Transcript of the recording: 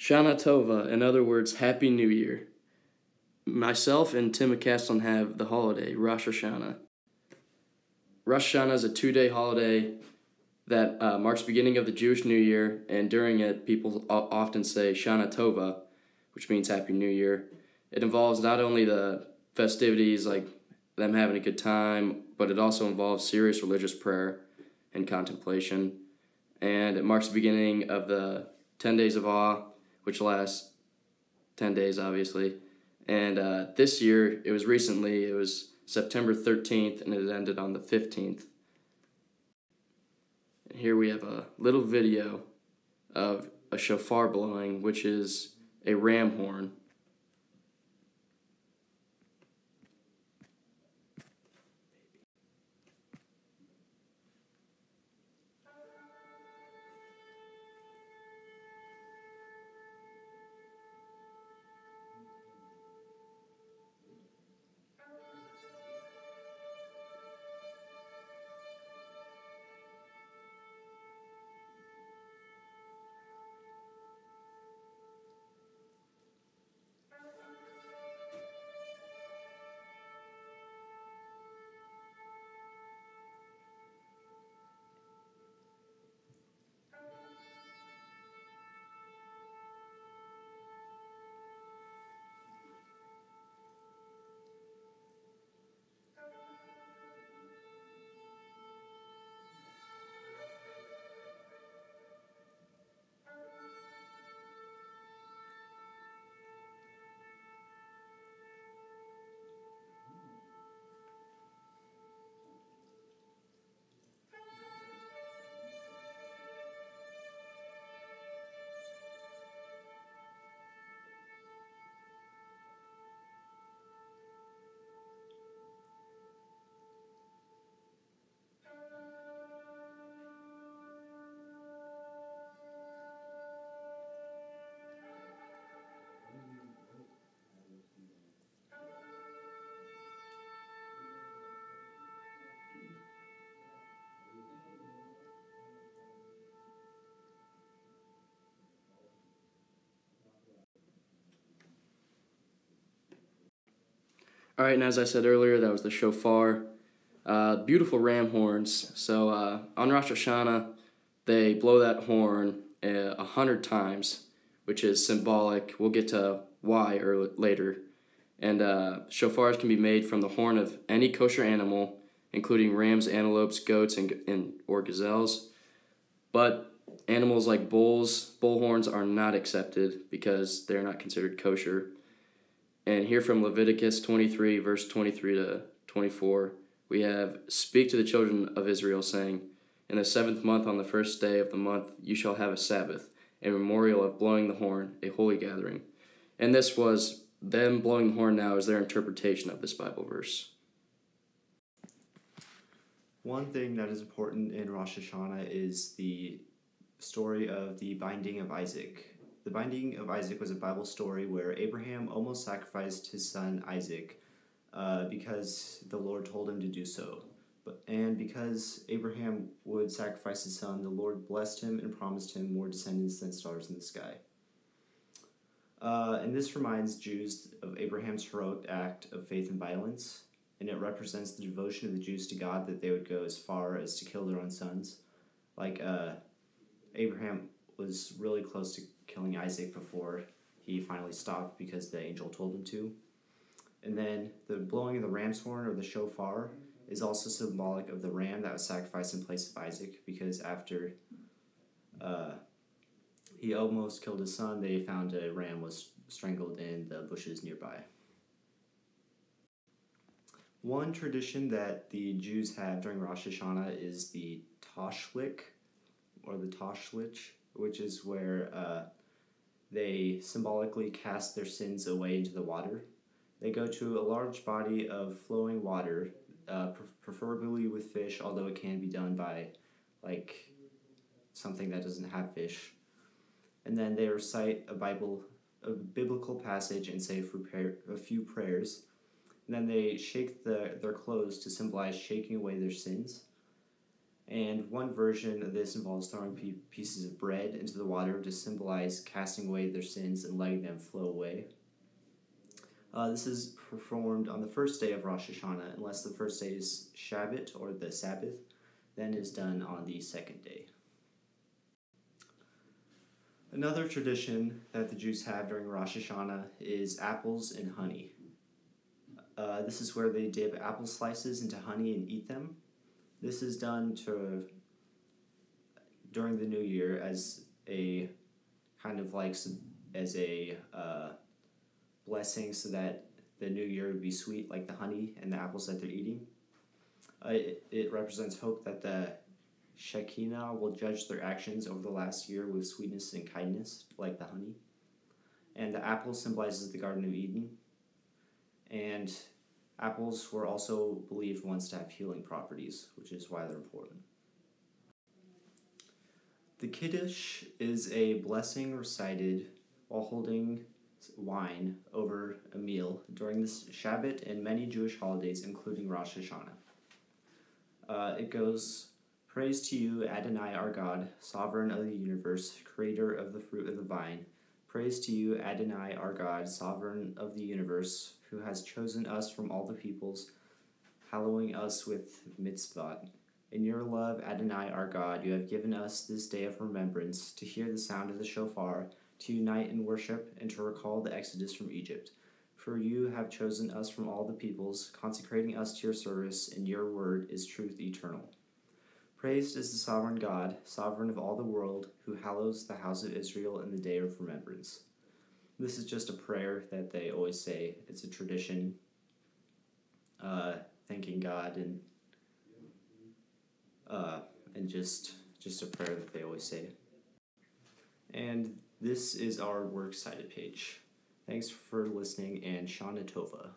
Shana Tova, in other words, Happy New Year. Myself and Tim McCaslin have the holiday, Rosh Hashanah. Rosh Hashanah is a 2-day holiday that marks the beginning of the Jewish New Year, and during it, people often say Shana Tova, which means Happy New Year. It involves not only the festivities, like them having a good time, but it also involves serious religious prayer and contemplation. And it marks the beginning of the 10 days of awe, which lasts 10 days, obviously. And this year, it was September 13th, and it ended on the 15th. And here we have a little video of a shofar blowing, which is a ram horn. All right, and as I said earlier, that was the shofar. Beautiful ram horns. So on Rosh Hashanah, they blow that horn 100 times, which is symbolic. We'll get to why later. And shofars can be made from the horn of any kosher animal, including rams, antelopes, goats, or gazelles. But animals like bull horns are not accepted because they're not considered kosher. And here from Leviticus 23, verse 23 to 24, we have, "Speak to the children of Israel, saying, In the 7th month, on the first day of the month, you shall have a Sabbath, a memorial of blowing the horn, a holy gathering." And this was them blowing the horn now is their interpretation of this Bible verse. One thing that is important in Rosh Hashanah is the story of the binding of Isaac. The binding of Isaac was a Bible story where Abraham almost sacrificed his son Isaac because the Lord told him to do so. And because Abraham would sacrifice his son, the Lord blessed him and promised him more descendants than stars in the sky. And this reminds Jews of Abraham's heroic act of faith and violence, and it represents the devotion of the Jews to God that they would go as far as to kill their own sons. Like Abraham was really close to killing Isaac before he finally stopped because the angel told him to. And then the blowing of the ram's horn or the shofar is also symbolic of the ram that was sacrificed in place of Isaac, because after he almost killed his son, they found a ram was strangled in the bushes nearby. One tradition that the Jews have during Rosh Hashanah is the Tashlich, or the Tashlich, which is where they symbolically cast their sins away into the water. They go to a large body of flowing water, preferably with fish, although it can be done by like something that doesn't have fish. And then they recite a biblical passage and say a few prayers. And then they shake their clothes to symbolize shaking away their sins. And one version of this involves throwing pieces of bread into the water to symbolize casting away their sins and letting them flow away. This is performed on the first day of Rosh Hashanah, unless the first day is Shabbat or the Sabbath, then is done on the second day. Another tradition that the Jews have during Rosh Hashanah is apples and honey. This is where they dip apple slices into honey and eat them. This is done during the new year as a kind of like as a blessing, so that the new year would be sweet like the honey and the apples that they're eating. It represents hope that the Shekinah will judge their actions over the last year with sweetness and kindness like the honey. And the apple symbolizes the Garden of Eden. And apples were also believed once to have healing properties, which is why they're important. The Kiddush is a blessing recited while holding wine over a meal during the Shabbat and many Jewish holidays, including Rosh Hashanah. It goes, "Praise to you, Adonai our God, sovereign of the universe, creator of the fruit of the vine. Praise to you, Adonai our God, sovereign of the universe, who has chosen us from all the peoples, hallowing us with mitzvot. In your love, Adonai our God, you have given us this day of remembrance, to hear the sound of the shofar, to unite in worship, and to recall the exodus from Egypt. For you have chosen us from all the peoples, consecrating us to your service, and your word is truth eternal. Praised is the sovereign God, sovereign of all the world, who hallows the house of Israel in the day of remembrance." This is just a prayer that they always say. It's a tradition, thanking God and just a prayer that they always say. And this is our works cited page. Thanks for listening, and Shana Tova.